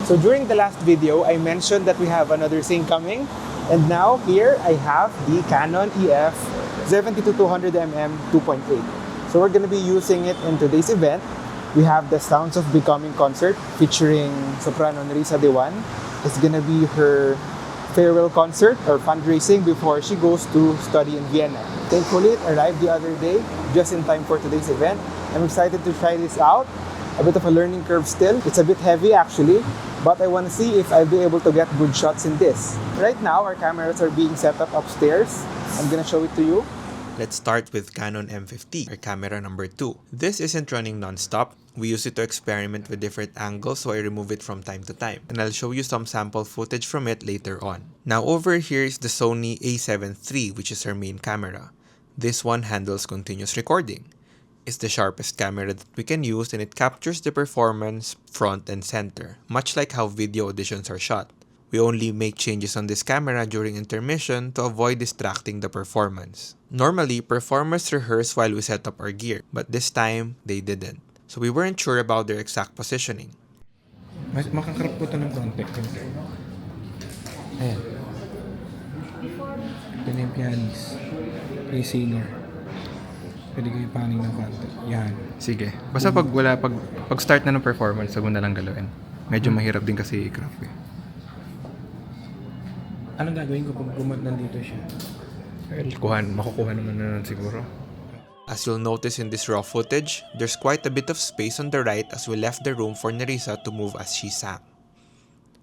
So during the last video, I mentioned that we have another thing coming. And now here I have the Canon EF 70-200mm 2.8. So we're going to be using it in today's event. We have the Sounds of Becoming concert featuring soprano Nerissa de Juan. It's going to be her farewell concert or fundraising before she goes to study in Vienna. Thankfully, it arrived the other day, just in time for today's event. I'm excited to try this out. A bit of a learning curve still. It's a bit heavy actually, but I want to see if I'll be able to get good shots in this. Right now, our cameras are being set up upstairs. I'm gonna show it to you. Let's start with Canon M50, our camera number 2. This isn't running non-stop. We use it to experiment with different angles, so I remove it from time to time. And I'll show you some sample footage from it later on. Now over here is the Sony a7 III, which is our main camera. This one handles continuous recording. It's the sharpest camera that we can use, and it captures the performance front and center, much like how video auditions are shot. We only make changes on this camera during intermission to avoid distracting the performance. Normally, performers rehearse while we set up our gear, but this time, they didn't. So we weren't sure about their exact positioning. Makakarap ko ito ng konti. Ayan. Ito na yung pianist. Yung singer. Pwede kayo paning ng konti. Yan. Sige. Basta pag start na ng performance, wag mo na lang galawin. Medyo mahirap din kasi i-craft eh. Anong gagawin ko pag nandito siya? Makukuha naman na siguro. As you'll notice in this raw footage, there's quite a bit of space on the right as we left the room for Nerissa to move as she sang.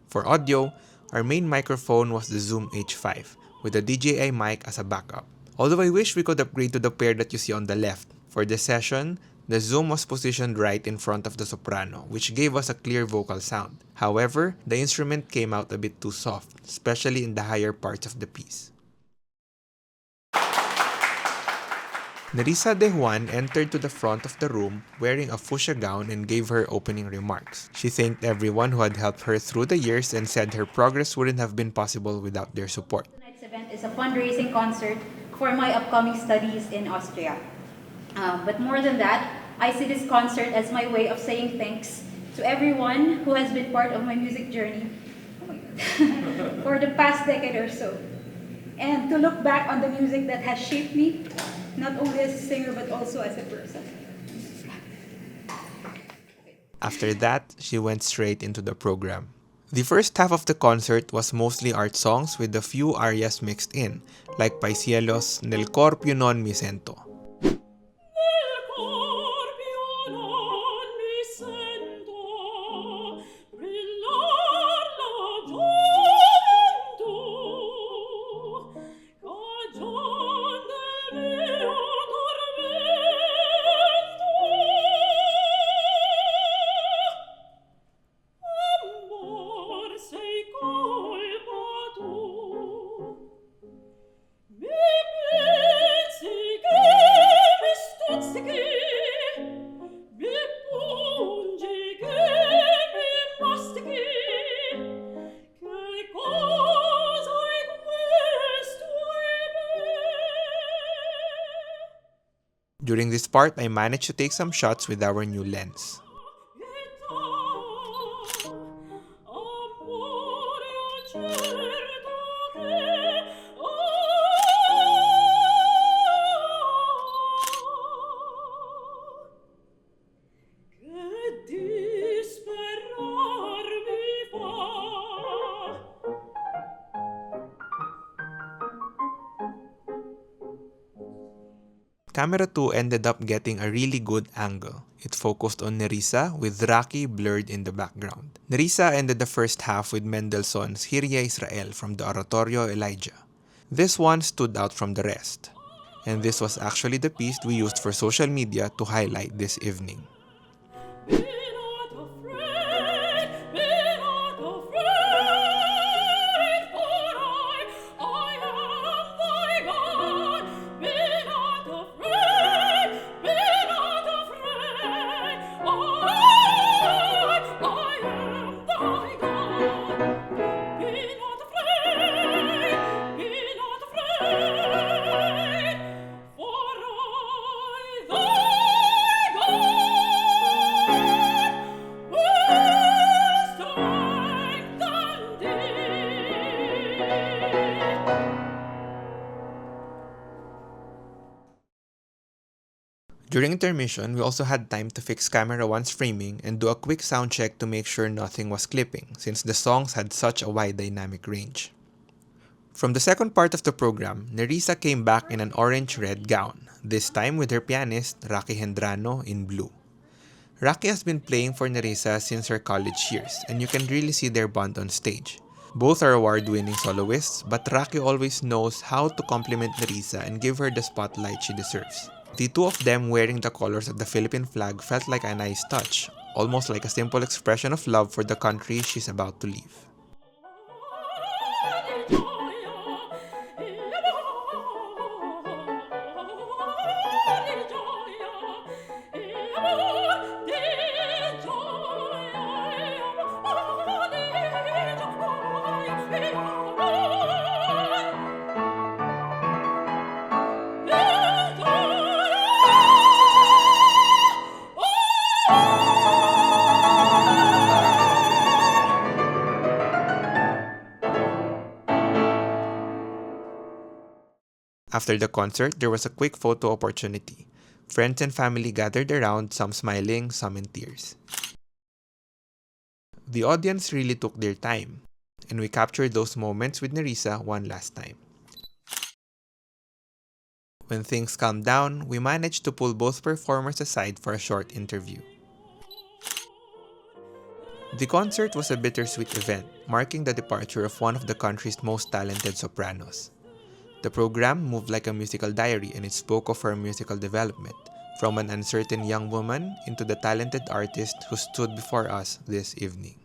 For audio, our main microphone was the Zoom H5 with a DJI mic as a backup. Although I wish we could upgrade to the pair that you see on the left. For this session, the Zoom was positioned right in front of the soprano, which gave us a clear vocal sound. However, the instrument came out a bit too soft, especially in the higher parts of the piece. Nerissa de Juan entered to the front of the room wearing a fuchsia gown and gave her opening remarks. She thanked everyone who had helped her through the years and said her progress wouldn't have been possible without their support. Tonight's event is a fundraising concert for my upcoming studies in Austria. But more than that, I see this concert as my way of saying thanks to everyone who has been part of my music journey for the past decade or so. And to look back on the music that has shaped me, not only as a singer but also as a person. After that, she went straight into the program. The first half of the concert was mostly art songs with a few arias mixed in, like Paisielo's Nel Corpio Non Mi Sento. During this part, I managed to take some shots with our new lens. Camera 2 ended up getting a really good angle. It focused on Nerissa with Rocky blurred in the background. Nerissa ended the first half with Mendelssohn's Kyrie Israel from the Oratorio Elijah. This one stood out from the rest. And this was actually the piece we used for social media to highlight this evening. During intermission, we also had time to fix camera 1's framing and do a quick sound check to make sure nothing was clipping, since the songs had such a wide dynamic range. From the second part of the program, Nerissa came back in an orange-red gown, this time with her pianist, Rocky Hendrano, in blue. Rocky has been playing for Nerissa since her college years, and you can really see their bond on stage. Both are award-winning soloists, but Rocky always knows how to compliment Nerissa and give her the spotlight she deserves. The two of them wearing the colors of the Philippine flag felt like a nice touch, almost like a simple expression of love for the country she's about to leave. After the concert, there was a quick photo opportunity. Friends and family gathered around, some smiling, some in tears. The audience really took their time, and we captured those moments with Nerissa one last time. When things calmed down, we managed to pull both performers aside for a short interview. The concert was a bittersweet event, marking the departure of one of the country's most talented sopranos. The program moved like a musical diary, and it spoke of her musical development, from an uncertain young woman into the talented artist who stood before us this evening.